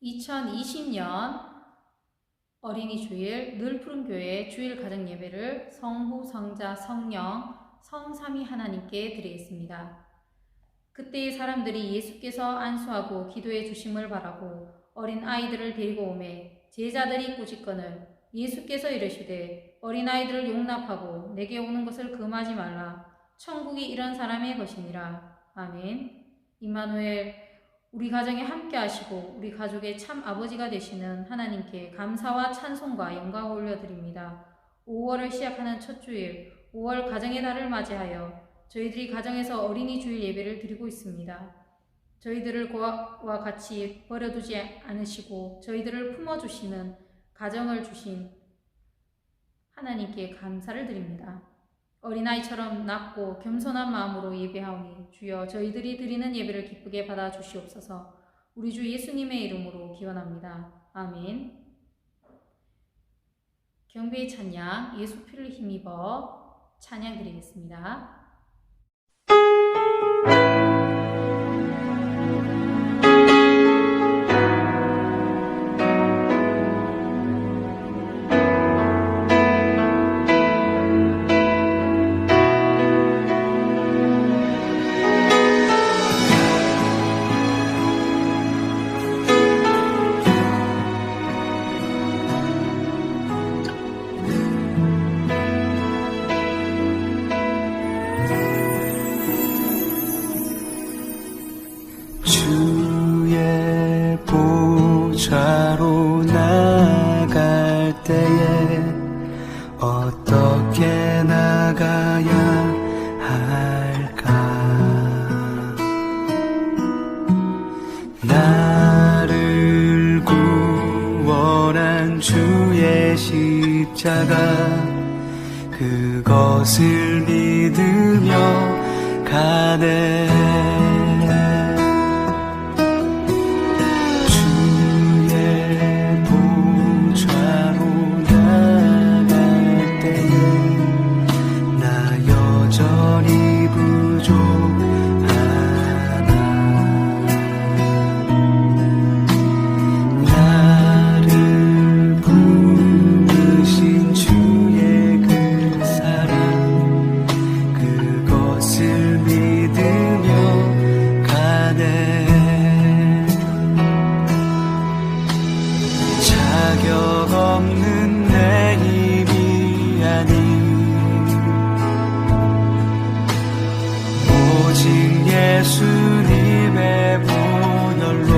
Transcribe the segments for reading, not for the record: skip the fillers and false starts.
2020년 어린이 주일 늘푸른교회 주일 가정 예배를 성부, 성자, 성령, 성삼위 하나님께 드리겠습니다. 그때의 사람들이 예수께서 안수하고 기도해 주심을 바라고 어린 아이들을 데리고 오매 제자들이 꾸짖거늘 예수께서 이르시되 어린 아이들을 용납하고 내게 오는 것을 금하지 말라. 천국이 이런 사람의 것이니라. 아멘. 임마누엘, 우리 가정에 함께 하시고 우리 가족의 참 아버지가 되시는 하나님께 감사와 찬송과 영광을 올려드립니다. 5월을 시작하는 첫 주일, 5월 가정의 달을 맞이하여 저희들이 가정에서 어린이 주일 예배를 드리고 있습니다. 저희들을 와 같이 버려두지 않으시고 저희들을 품어주시는 가정을 주신 하나님께 감사를 드립니다. 어린아이처럼 낮고 겸손한 마음으로 예배하오니 주여 저희들이 드리는 예배를 기쁘게 받아주시옵소서. 우리 주 예수님의 이름으로 기원합니다. 아멘. 경배의 찬양 예수 피를 힘입어 찬양 드리겠습니다. 보좌로 나갈 때에 어떻게 나가야 할까? 나를 구원한 주의 십자가 그것을 믿으며 가네. 예수님의 분열로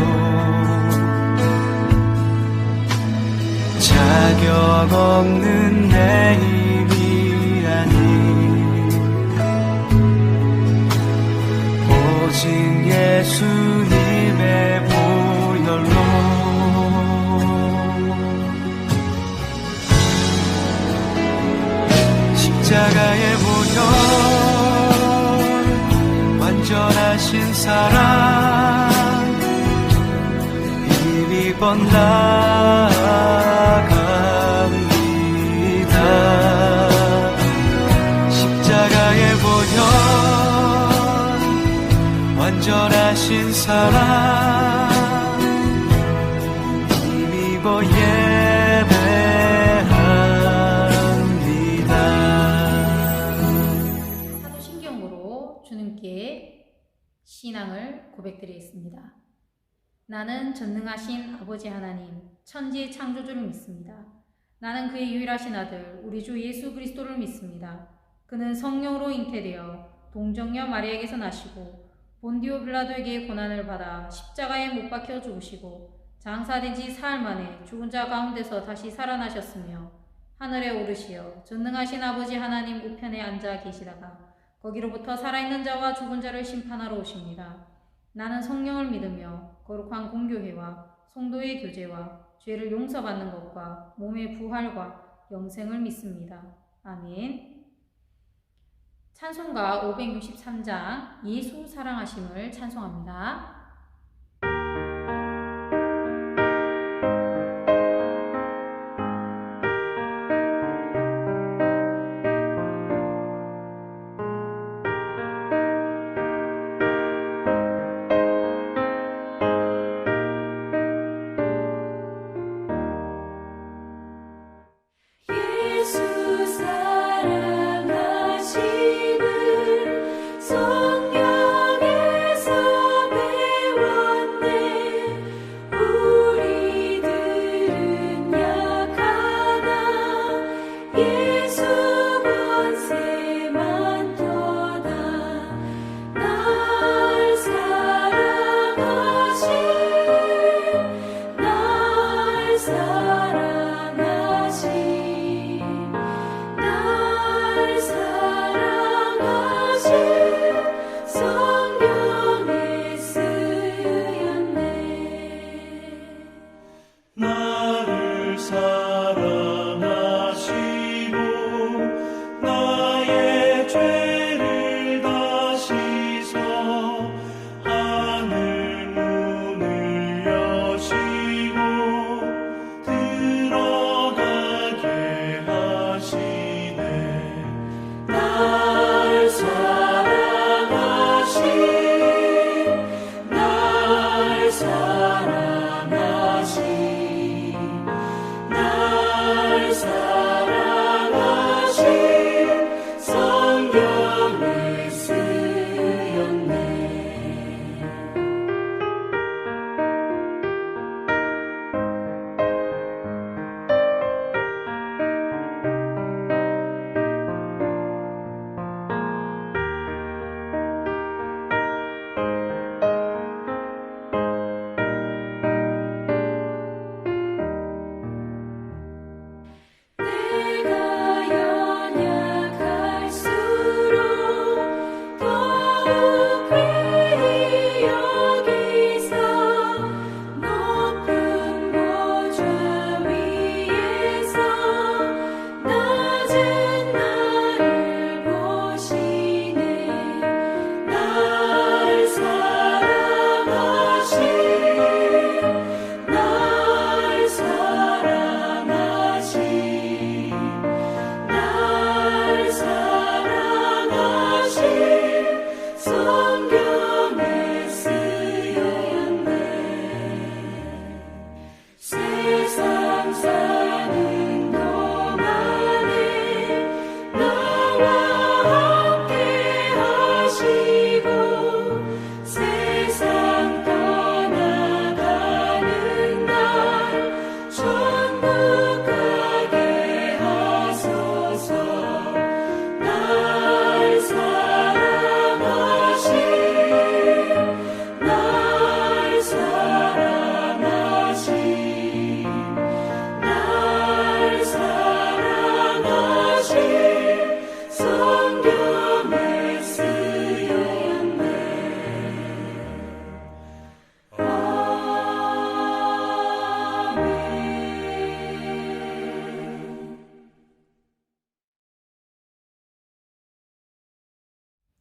자격 없는 내 힘이 아닌 오직 예수님의 분열로 십자가의 분열 완전하신 사랑 힘이 뻗나갑니다. 십자가의 보혈 완전하신 사랑 힘입어 예배합니다. 사도신경으로 주님께 신앙을 고백드리겠습니다. 나는 전능하신 아버지 하나님, 천지의 창조주를 믿습니다. 나는 그의 유일하신 아들, 우리 주 예수 그리스도를 믿습니다. 그는 성령으로 잉태되어 동정녀 마리아에게서 나시고 본디오 빌라도에게 고난을 받아 십자가에 못 박혀 죽으시고 장사된 지 사흘 만에 죽은 자 가운데서 다시 살아나셨으며 하늘에 오르시어 전능하신 아버지 하나님 우편에 앉아 계시다가 거기로부터 살아있는 자와 죽은 자를 심판하러 오십니다. 나는 성령을 믿으며 거룩한 공교회와 성도의 교제와 죄를 용서받는 것과 몸의 부활과 영생을 믿습니다. 아멘. 찬송가 563장 예수 사랑하심을 찬송합니다.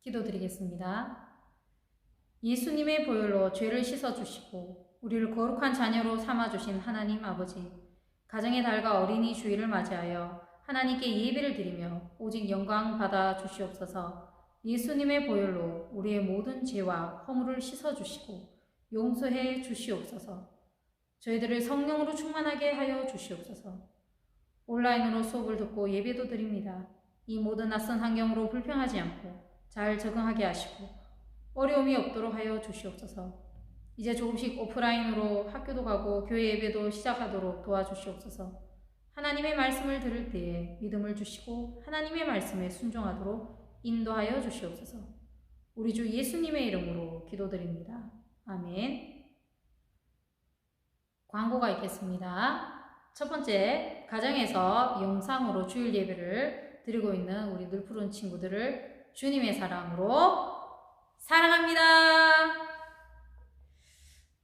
기도드리겠습니다. 예수님의 보혈로 죄를 씻어주시고 우리를 거룩한 자녀로 삼아주신 하나님 아버지, 가정의 달과 어린이 주일을 맞이하여 하나님께 예배를 드리며 오직 영광 받아 주시옵소서. 예수님의 보혈로 우리의 모든 죄와 허물을 씻어주시고 용서해 주시옵소서. 저희들을 성령으로 충만하게 하여 주시옵소서. 온라인으로 수업을 듣고 예배도 드립니다. 이 모든 낯선 환경으로 불평하지 않고 잘 적응하게 하시고 어려움이 없도록 하여 주시옵소서. 이제 조금씩 오프라인으로 학교도 가고 교회 예배도 시작하도록 도와주시옵소서. 하나님의 말씀을 들을 때에 믿음을 주시고 하나님의 말씀에 순종하도록 인도하여 주시옵소서. 우리 주 예수님의 이름으로 기도드립니다. 아멘. 광고가 있겠습니다. 첫 번째, 가정에서 영상으로 주일 예배를 드리고 있는 우리 늘푸른 친구들을 주님의 사랑으로 사랑합니다.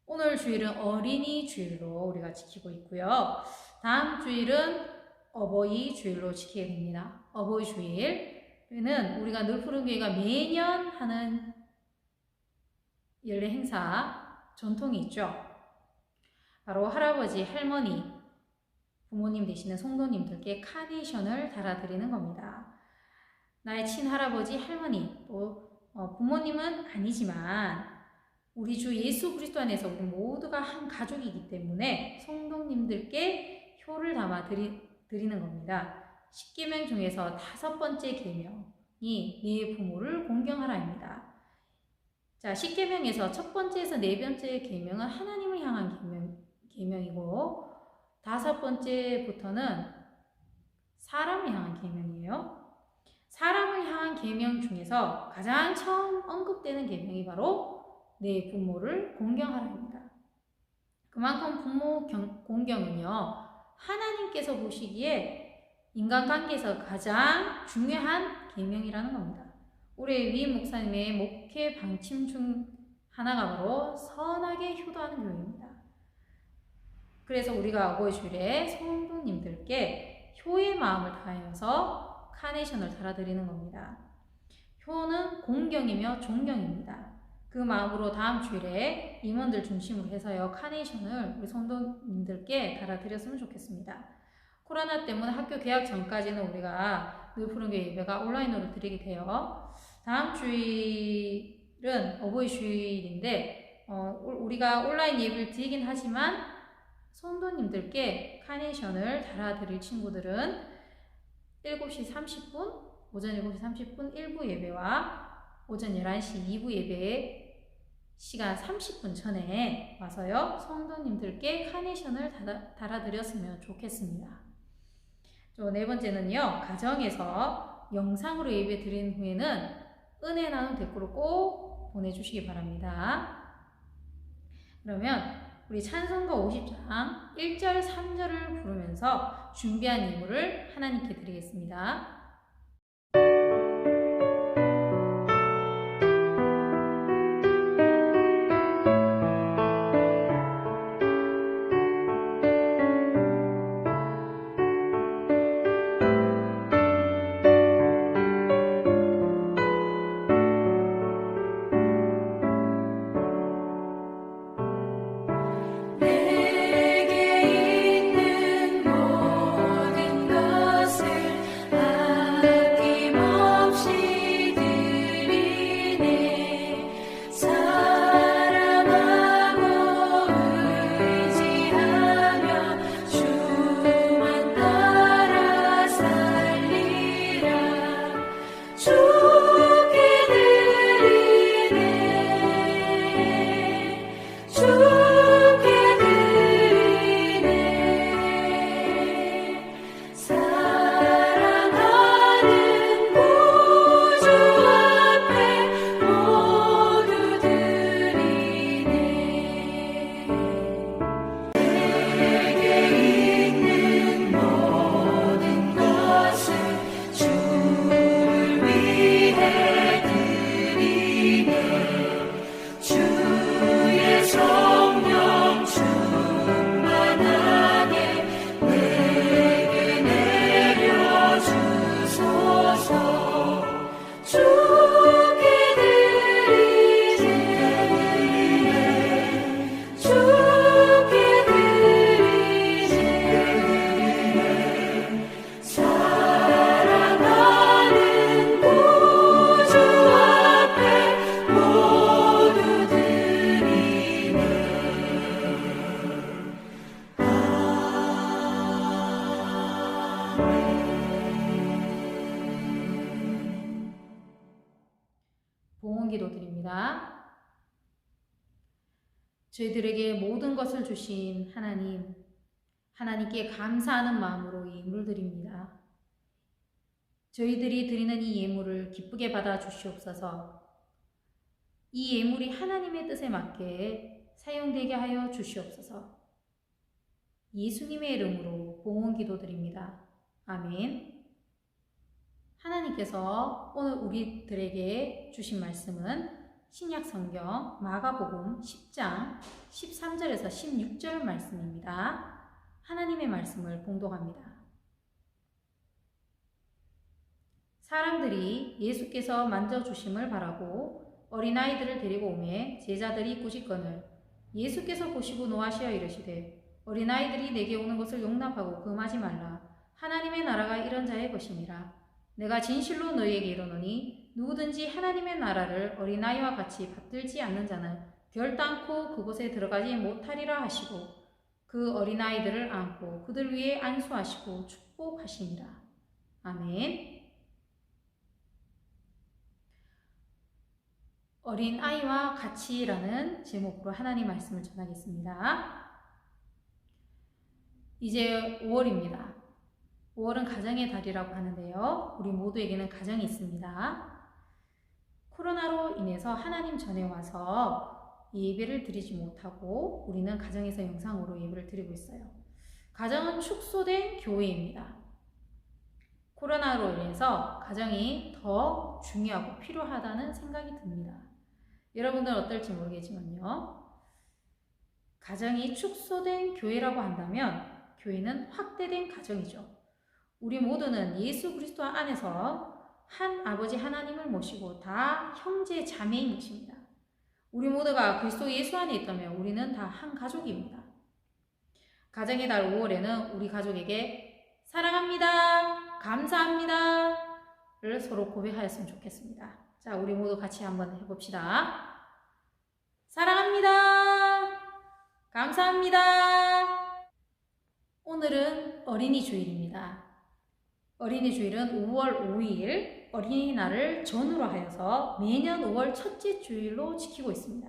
오늘 주일은 어린이 주일로 우리가 지키고 있고요. 다음 주일은 어버이 주일로 지키게 됩니다. 어버이 주일은 우리가 늘푸른 교회가 매년 하는 연례 행사 전통이 있죠. 바로 할아버지, 할머니, 부모님 되시는 성도님들께 카네이션을 달아드리는 겁니다. 나의 친할아버지, 할머니, 또 부모님은 아니지만 우리 주 예수 그리스도 안에서 우리 모두가 한 가족이기 때문에 성도님들께 효를 담아 드리는 겁니다. 10계명 중에서 5번째 계명이 네 부모를 공경하라입니다. 자, 10계명에서 첫 번째에서 네 번째 계명은 하나님을 향한 계명이고 5번째부터는 사람을 향한 계명이에요. 사람을 향한 계명 중에서 가장 처음 언급되는 계명이 바로 내 부모를 공경하라입니다. 그만큼 부모 공경은요, 하나님께서 보시기에 인간관계에서 가장 중요한 계명이라는 겁니다. 우리 위 목사님의 목회 방침 중 하나가 바로 선하게 효도하는 교회입니다. 그래서 우리가 어버이 주일에 성도님들께 효의 마음을 다하여서 카네이션을 달아드리는 겁니다. 효는 공경이며 존경입니다. 그 마음으로 다음 주일에 임원들 중심으로 해서요, 카네이션을 우리 성도님들께 달아드렸으면 좋겠습니다. 코로나 때문에 학교 개학 전까지는 우리가 늘푸른 교회 예배가 온라인으로 드리게 돼요. 다음 주일은 어버이 주일인데 우리가 온라인 예배를 드리긴 하지만 성도님들께 카네이션을 달아드릴 친구들은 7시 30분, 오전 7시 30분 1부 예배와 오전 11시 2부 예배 시간 30분 전에 와서요, 성도님들께 카네이션을 달아드렸으면 좋겠습니다. 또 네 번째는요, 가정에서 영상으로 예배 드린 후에는 은혜 나눔 댓글을 꼭 보내주시기 바랍니다. 그러면 우리 찬송가 50장 1절 3절을 부르면서 준비한 예물을 하나님께 드리겠습니다. 내게 있는 모든 것을 봉헌기도 드립니다. 저희들에게 모든 것을 주신 하나님, 하나님께 감사하는 마음으로 예물 드립니다. 저희들이 드리는 이 예물을 기쁘게 받아 주시옵소서. 이 예물이 하나님의 뜻에 맞게 사용되게 하여 주시옵소서. 예수님의 이름으로 봉헌기도 드립니다. 아멘. 하나님께서 오늘 우리들에게 주신 말씀은 신약성경 마가복음 10장 13절에서 16절 말씀입니다. 하나님의 말씀을 봉독합니다. 사람들이 예수께서 만져주심을 바라고 어린아이들을 데리고 오매 제자들이 꾸짖거늘 예수께서 보시고 노하시어 이르시되 어린아이들이 내게 오는 것을 용납하고 금하지 말라. 하나님의 나라가 이런 자의 것임이라. 내가 진실로 너희에게 이르노니 누구든지 하나님의 나라를 어린아이와 같이 받들지 않는 자는 결단코 그곳에 들어가지 못하리라 하시고 그 어린아이들을 안고 그들 위에 안수하시고 축복하시니라. 아멘. 어린아이와 같이라는 제목으로 하나님 말씀을 전하겠습니다. 이제 5월입니다. 5월은 가정의 달이라고 하는데요. 우리 모두에게는 가정이 있습니다. 코로나로 인해서 하나님 전에 와서 예배를 드리지 못하고 우리는 가정에서 영상으로 예배를 드리고 있어요. 가정은 축소된 교회입니다. 코로나로 인해서 가정이 더 중요하고 필요하다는 생각이 듭니다. 여러분들은 어떨지 모르겠지만요. 가정이 축소된 교회라고 한다면 교회는 확대된 가정이죠. 우리 모두는 예수 그리스도 안에서 한 아버지 하나님을 모시고 다 형제 자매인 것입니다. 우리 모두가 그리스도 예수 안에 있다면 우리는 다 한 가족입니다. 가정의 달 5월에는 우리 가족에게 사랑합니다, 감사합니다를 서로 고백하였으면 좋겠습니다. 자, 우리 모두 같이 한번 해봅시다. 사랑합니다, 감사합니다. 오늘은 어린이 주일입니다. 어린이 주일은 5월 5일 어린이날을 전후로 하여서 매년 5월 첫째 주일로 지키고 있습니다.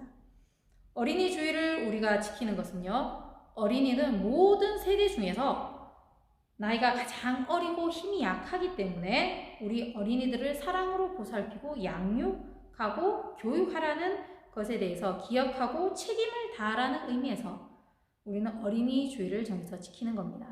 어린이 주일을 우리가 지키는 것은요, 어린이는 모든 세대 중에서 나이가 가장 어리고 힘이 약하기 때문에 우리 어린이들을 사랑으로 보살피고 양육하고 교육하라는 것에 대해서 기억하고 책임을 다하라는 의미에서 우리는 어린이 주일을 정해서 지키는 겁니다.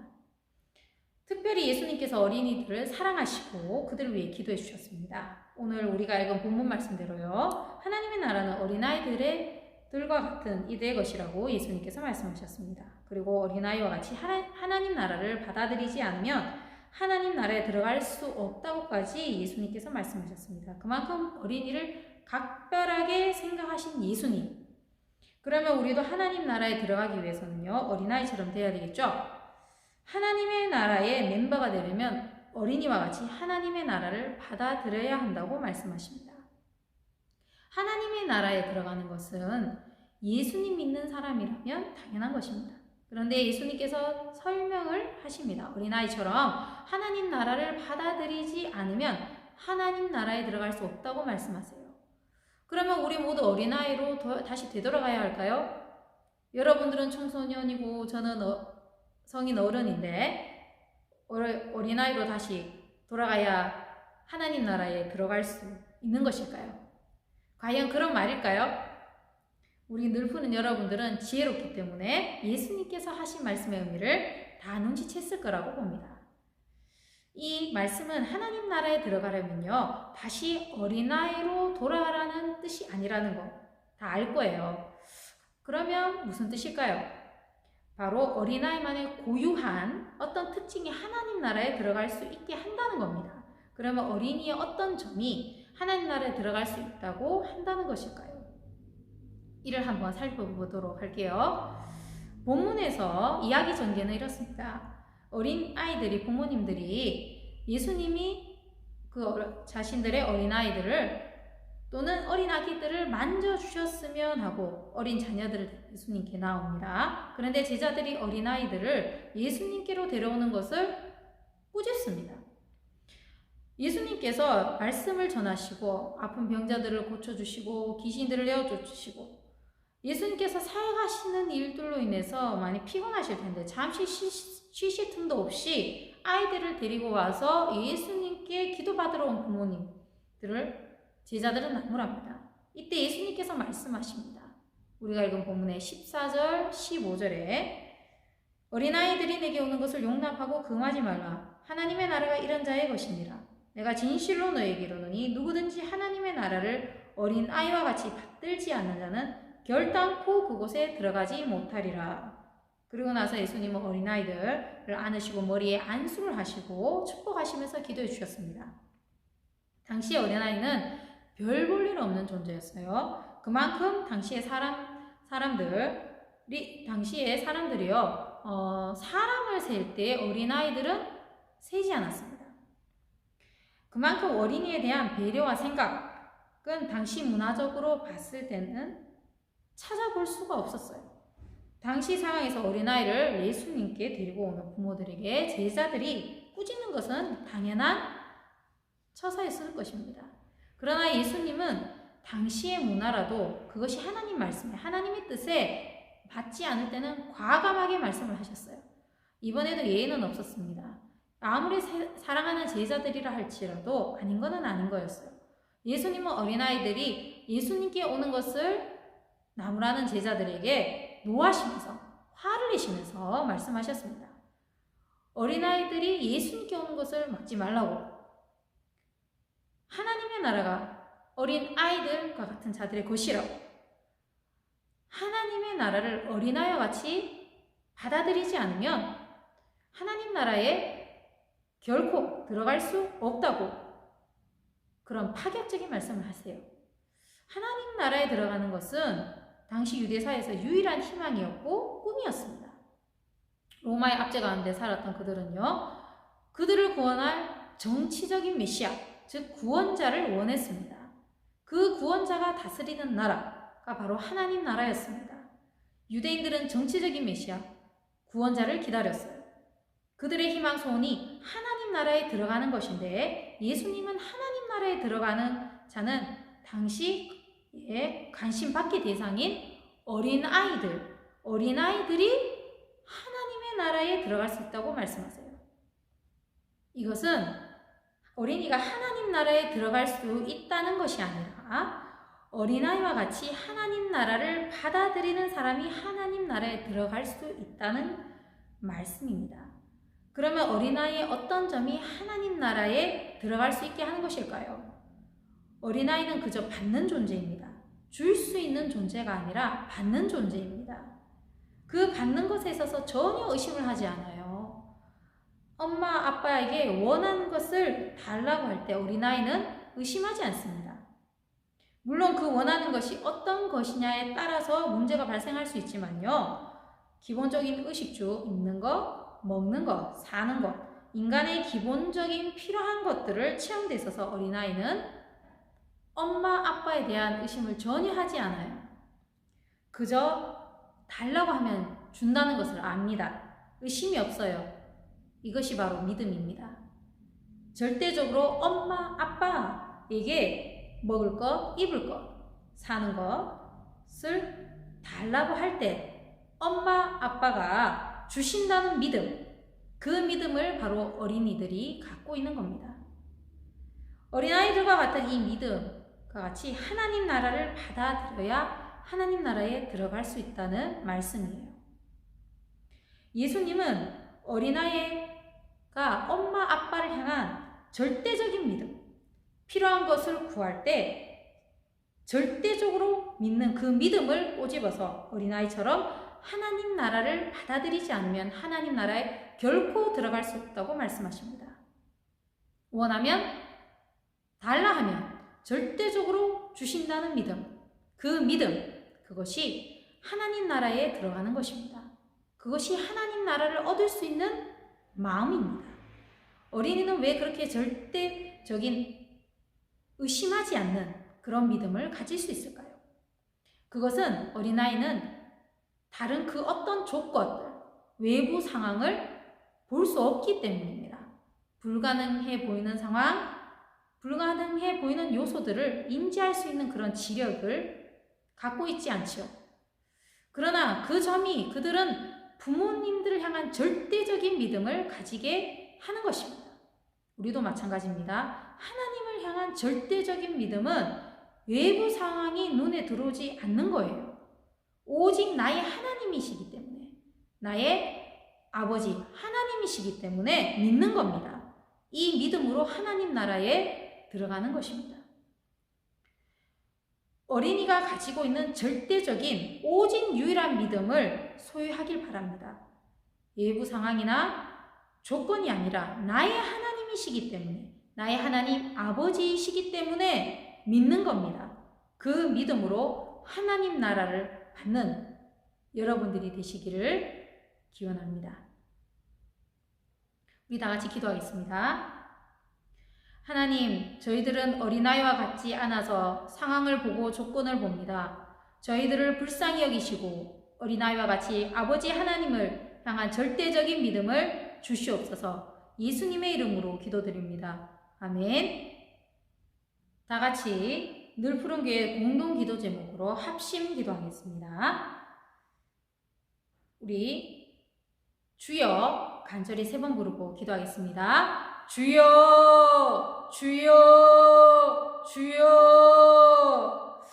특별히 예수님께서 어린이들을 사랑하시고 그들을 위해 기도해 주셨습니다. 오늘 우리가 읽은 본문 말씀대로요, 하나님의 나라는 어린아이들과 같은 이들의 것이라고 예수님께서 말씀하셨습니다. 그리고 어린아이와 같이 하나님 나라를 받아들이지 않으면 하나님 나라에 들어갈 수 없다고까지 예수님께서 말씀하셨습니다. 그만큼 어린이를 각별하게 생각하신 예수님. 그러면 우리도 하나님 나라에 들어가기 위해서는요, 어린아이처럼 돼야 되겠죠? 하나님의 나라의 멤버가 되려면 어린이와 같이 하나님의 나라를 받아들여야 한다고 말씀하십니다. 하나님의 나라에 들어가는 것은 예수님 믿는 사람이라면 당연한 것입니다. 그런데 예수님께서 설명을 하십니다. 어린아이처럼 하나님 나라를 받아들이지 않으면 하나님 나라에 들어갈 수 없다고 말씀하세요. 그러면 우리 모두 어린아이로 다시 되돌아가야 할까요? 여러분들은 청소년이고 저는 성인 어른인데 어린아이로 다시 돌아가야 하나님 나라에 들어갈 수 있는 것일까요? 과연 그런 말일까요? 우리 늘푸는 여러분들은 지혜롭기 때문에 예수님께서 하신 말씀의 의미를 다 눈치챘을 거라고 봅니다. 이 말씀은 하나님 나라에 들어가려면요, 다시 어린아이로 돌아가라는 뜻이 아니라는 거 다 알 거예요. 그러면 무슨 뜻일까요? 바로 어린아이만의 고유한 어떤 특징이 하나님 나라에 들어갈 수 있게 한다는 겁니다. 그러면 어린이의 어떤 점이 하나님 나라에 들어갈 수 있다고 한다는 것일까요? 이를 한번 살펴보도록 할게요. 본문에서 이야기 전개는 이렇습니다. 어린아이들이, 부모님들이 예수님이 자신들의 어린아이들을 또는 어린 아기들을 만져주셨으면 하고 어린 자녀들을 예수님께 나옵니다. 그런데 제자들이 어린아이들을 예수님께로 데려오는 것을 꾸짖습니다. 예수님께서 말씀을 전하시고 아픈 병자들을 고쳐주시고 귀신들을 내어주시고 예수님께서 사역하시는 일들로 인해서 많이 피곤하실 텐데 잠시 쉬실 틈도 없이 아이들을 데리고 와서 예수님께 기도받으러 온 부모님들을 제자들은 나무랍니다. 이때 예수님께서 말씀하십니다. 우리가 읽은 본문의 14절, 15절에 어린아이들이 내게 오는 것을 용납하고 금하지 말라. 하나님의 나라가 이런 자의 것이니라. 내가 진실로 너에게 이르노니 누구든지 하나님의 나라를 어린아이와 같이 받들지 않는 자는 결단코 그곳에 들어가지 못하리라. 그리고 나서 예수님은 어린아이들을 안으시고 머리에 안수를 하시고 축복하시면서 기도해 주셨습니다. 당시 어린아이는 별 볼 일 없는 존재였어요. 그만큼 당시의 사람들이요, 사람을 셀 때 어린아이들은 세지 않았습니다. 그만큼 어린이에 대한 배려와 생각은 당시 문화적으로 봤을 때는 찾아볼 수가 없었어요. 당시 상황에서 어린아이를 예수님께 데리고 오는 부모들에게 제자들이 꾸짖는 것은 당연한 처사였을 것입니다. 그러나 예수님은 당시의 문화라도 그것이 하나님 말씀에 하나님의 뜻에 맞지 않을 때는 과감하게 말씀을 하셨어요. 이번에도 예의는 없었습니다. 아무리 사랑하는 제자들이라 할지라도 아닌 것은 아닌 거였어요. 예수님은 어린아이들이 예수님께 오는 것을 나무라는 제자들에게 노하시면서 화를 내시면서 말씀하셨습니다. 어린아이들이 예수님께 오는 것을 막지 말라고. 하나님의 나라가 어린아이들과 같은 자들의 것이라고. 하나님의 나라를 어린아이와 같이 받아들이지 않으면 하나님 나라에 결코 들어갈 수 없다고 그런 파격적인 말씀을 하세요. 하나님 나라에 들어가는 것은 당시 유대사에서 유일한 희망이었고 꿈이었습니다. 로마의 압제 가운데 살았던 그들은요, 그들을 구원할 정치적인 메시아, 즉 구원자를 원했습니다. 그 구원자가 다스리는 나라가 바로 하나님 나라였습니다. 유대인들은 정치적인 메시아, 구원자를 기다렸어요. 그들의 희망 소원이 하나님 나라에 들어가는 것인데 예수님은 하나님 나라에 들어가는 자는 당시에 관심 받기 대상인 어린아이들이 하나님의 나라에 들어갈 수 있다고 말씀하세요. 이것은 어린이가 하나님 나라에 들어갈 수 있다는 것이 아니라 어린아이와 같이 하나님 나라를 받아들이는 사람이 하나님 나라에 들어갈 수 있다는 말씀입니다. 그러면 어린아이의 어떤 점이 하나님 나라에 들어갈 수 있게 하는 것일까요? 어린아이는 그저 받는 존재입니다. 줄 수 있는 존재가 아니라 받는 존재입니다. 그 받는 것에 있어서 전혀 의심을 하지 않아요. 엄마, 아빠에게 원하는 것을 달라고 할 때 어린아이는 의심하지 않습니다. 물론 그 원하는 것이 어떤 것이냐에 따라서 문제가 발생할 수 있지만요. 기본적인 의식주, 입는 것, 먹는 것, 사는 것, 인간의 기본적인 필요한 것들을 체험돼 있어서 어린아이는 엄마, 아빠에 대한 의심을 전혀 하지 않아요. 그저 달라고 하면 준다는 것을 압니다. 의심이 없어요. 이것이 바로 믿음입니다. 절대적으로 엄마, 아빠에게 먹을 것, 입을 것, 사는 것을 달라고 할 때 엄마, 아빠가 주신다는 믿음, 그 믿음을 바로 어린이들이 갖고 있는 겁니다. 어린아이들과 같은 이 믿음과 같이 하나님 나라를 받아들여야 하나님 나라에 들어갈 수 있다는 말씀이에요. 예수님은 어린아이가 엄마, 아빠를 향한 절대적인 믿음, 필요한 것을 구할 때 절대적으로 믿는 그 믿음을 꼬집어서 어린아이처럼 하나님 나라를 받아들이지 않으면 하나님 나라에 결코 들어갈 수 없다고 말씀하십니다. 원하면, 달라 하면 절대적으로 주신다는 믿음, 그 믿음, 그것이 하나님 나라에 들어가는 것입니다. 그것이 하나님 나라를 얻을 수 있는 마음입니다. 어린이는 왜 그렇게 절대적인 의심하지 않는 그런 믿음을 가질 수 있을까요? 그것은 어린아이는 다른 그 어떤 조건들, 외부 상황을 볼 수 없기 때문입니다. 불가능해 보이는 상황, 불가능해 보이는 요소들을 인지할 수 있는 그런 지력을 갖고 있지 않죠. 그러나 그 점이 그들은 부모님들을 향한 절대적인 믿음을 가지게 하는 것입니다. 우리도 마찬가지입니다. 하나님을 향한 절대적인 믿음은 외부 상황이 눈에 들어오지 않는 거예요. 오직 나의 하나님이시기 때문에, 나의 아버지 하나님이시기 때문에 믿는 겁니다. 이 믿음으로 하나님 나라에 들어가는 것입니다. 어린이가 가지고 있는 절대적인 오직 유일한 믿음을 소유하길 바랍니다. 외부 상황이나 조건이 아니라 나의 하나님이시기 때문에, 나의 하나님 아버지이시기 때문에 믿는 겁니다. 그 믿음으로 하나님 나라를 받는 여러분들이 되시기를 기원합니다. 우리 다 같이 기도하겠습니다. 하나님, 저희들은 어린아이와 같지 않아서 상황을 보고 조건을 봅니다. 저희들을 불쌍히 여기시고 어린아이와 같이 아버지 하나님을 향한 절대적인 믿음을 주시옵소서. 예수님의 이름으로 기도드립니다. 아멘. 다 같이 늘푸른교회 공동기도 제목으로 합심 기도하겠습니다. 우리 주여 간절히 3번 부르고 기도하겠습니다. 주여, 주여, 주여.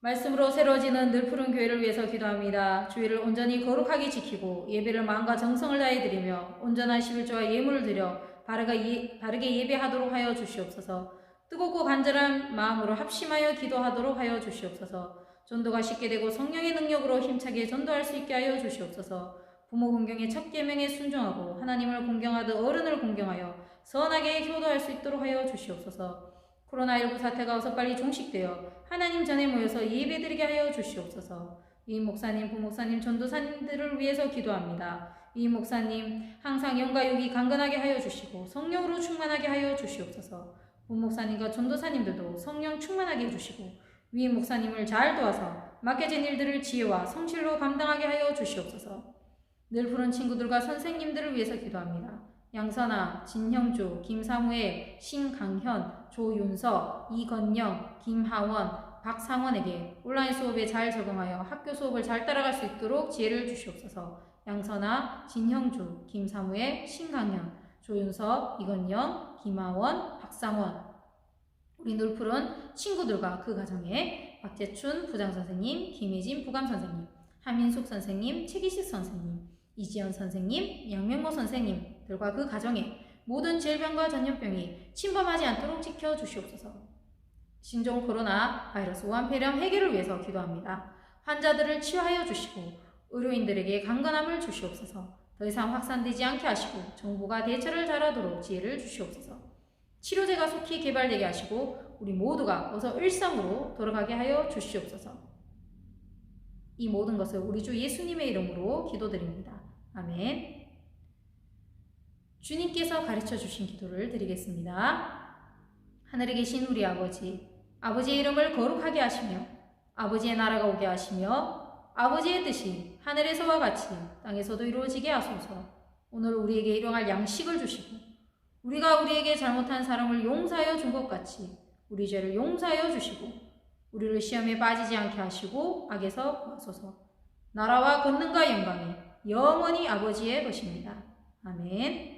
말씀으로 새로워지는 늘푸른 교회를 위해서 기도합니다. 주의를 온전히 거룩하게 지키고 예배를 마음과 정성을 다해 드리며 온전한 11조와 예물을 드려 바르게 예배하도록 하여 주시옵소서. 뜨겁고 간절한 마음으로 합심하여 기도하도록 하여 주시옵소서. 전도가 쉽게 되고 성령의 능력으로 힘차게 전도할 수 있게 하여 주시옵소서. 부모 공경의 첫 계명에 순종하고 하나님을 공경하듯 어른을 공경하여 선하게 효도할 수 있도록 하여 주시옵소서. 코로나19 사태가 어서 빨리 종식되어 하나님 전에 모여서 예배드리게 하여 주시옵소서. 이 목사님, 부목사님, 전도사님들을 위해서 기도합니다. 이 목사님 항상 영과 육이 강건하게 하여 주시고 성령으로 충만하게 하여 주시옵소서. 부목사님과 전도사님들도 성령 충만하게 해주시고 위 목사님을 잘 도와서 맡겨진 일들을 지혜와 성실로 감당하게 하여 주시옵소서. 늘 푸른 친구들과 선생님들을 위해서 기도합니다. 양선아, 진형주, 김사무엘, 신강현, 조윤서, 이건영, 김하원, 박상원에게 온라인 수업에 잘 적응하여 학교 수업을 잘 따라갈 수 있도록 지혜를 주시옵소서. 양선아, 진형주, 김사무엘, 신강현, 조윤서, 이건영, 김하원, 박상원, 우리 늘푸른 친구들과 그 가정에 박재춘 부장선생님, 김혜진 부감선생님, 하민숙 선생님, 최기식 선생님, 이지연 선생님, 양명모 선생님들과 그 가정에 모든 질병과 전염병이 침범하지 않도록 지켜주시옵소서. 신종 코로나 바이러스 우한폐렴 해결을 위해서 기도합니다. 환자들을 치유하여 주시고 의료인들에게 강건함을 주시옵소서. 더 이상 확산되지 않게 하시고 정부가 대처를 잘하도록 지혜를 주시옵소서. 치료제가 속히 개발되게 하시고 우리 모두가 어서 일상으로 돌아가게 하여 주시옵소서. 이 모든 것을 우리 주 예수님의 이름으로 기도드립니다. 아멘. 주님께서 가르쳐 주신 기도를 드리겠습니다. 하늘에 계신 우리 아버지, 아버지의 이름을 거룩하게 하시며 아버지의 나라가 오게 하시며 아버지의 뜻이 하늘에서와 같이 땅에서도 이루어지게 하소서. 오늘 우리에게 일용할 양식을 주시고 우리가 우리에게 잘못한 사람을 용서하여 준 것 같이 우리 죄를 용서하여 주시고 우리를 시험에 빠지지 않게 하시고 악에서 구하소서. 나라와 권능과 영광이 영원히 아버지의 것입니다. 아멘.